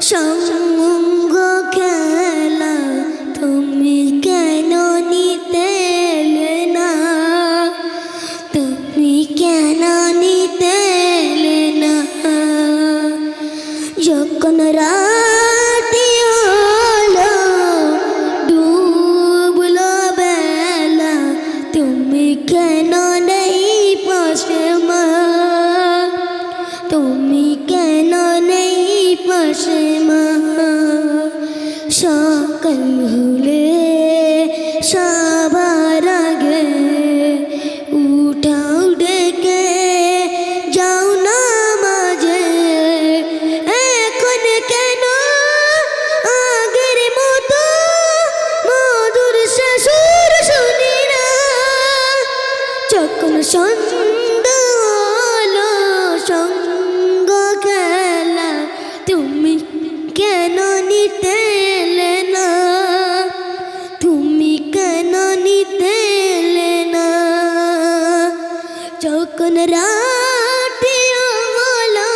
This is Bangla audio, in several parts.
সঙ্গ খেলা তুমি কেন নিতে এলে না, তুমি কেন নিতে এলে না। যখন রাতি হলো ডুবলো বেলা, তুমি কেন নেই পাশে মা, তুমি কেন নেই পাশে মা। সকাল হলে সবার আগে উঠাও ডেকে যাও না মাঝে। এখন কেন আগের মতো মধুর সুর শুনি না। যখন সন্ধ্যা হলো সঙ্গ খেলা, তুমি কেন নিতে এলে না, তুমি কেন নিতে এলে না। যখন রাতি হলো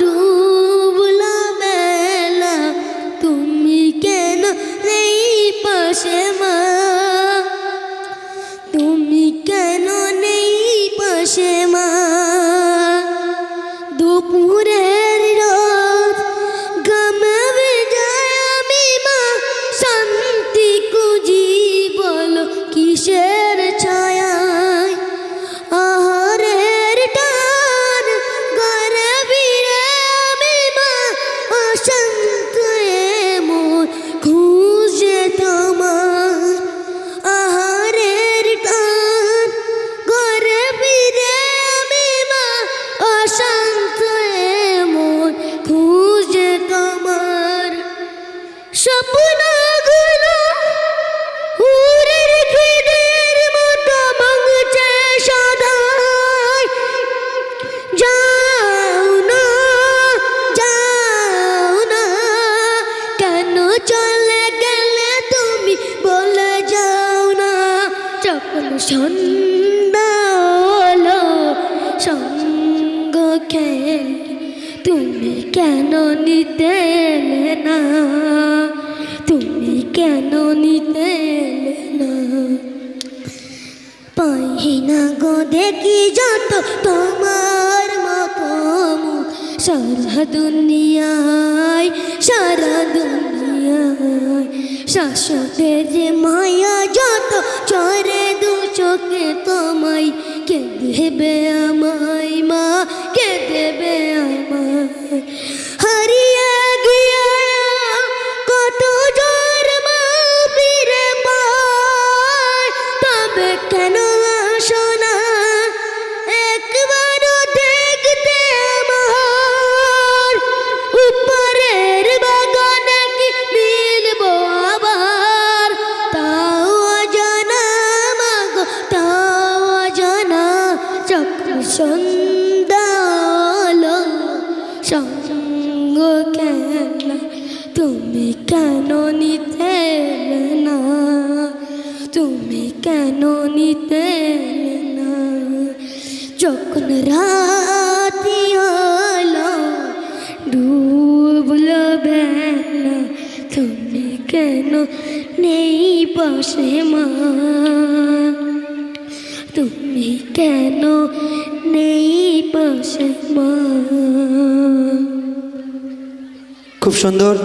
ডুবলো বেলা, তুমি কেন নেই পাশে মা, তুমি কেন নেই পাশে মা। দুপুরের রোদ ঘামে যায় আমি মা, শান্তি খুঁজি বলো কিসের ছায়ায়। আহারের টান ঘরে ফিরে আমি মা, অশান্ত মন খুঁজে তোমার। আহারের টান ঘরে ফিরে আমি মা, অশান্ত মন খুঁজে তোমার। স্বপ্নগুলো উড়ের খিদের মতো ভাঙছে সদাই। যাও না, যাও না, কেন চলে গেলে তুমি বলে যাও না। যখন সন্ধ্যা হলো সঙ্গ খেল, তুমি কেন নিতে এলে না, তুমি কেন নিতে এলে না। পাই না গো দেখি যত তোমার মতো মুখ, সারা দুনিয়ায় সারা দুনিয়ায়। শাশ্বতের যে মায়া যত চরে দু চোখে তোমায়, কে দেবে আমায় মা, কে দেবে আমায়। হারিয়ে গিয়া কত জোর মা ফিরে পায়, তবে কেন আসো না একবারও দেখতে আমার। উপরের বাগানে কি মিলবো আবার, তাও জানা মাগো তাও জানা। যখন সন্ধ্যা হলো সঙ্গ খেলা, তুমি কেন নিতে এলে না, তুমি কেন নিতে এলে না। যখন রাতি হলো ডুবলো বেলা, তুমি কেন নেই পাশে মা, তুমি কেন নেই পাশে মা। খুব সুন্দর।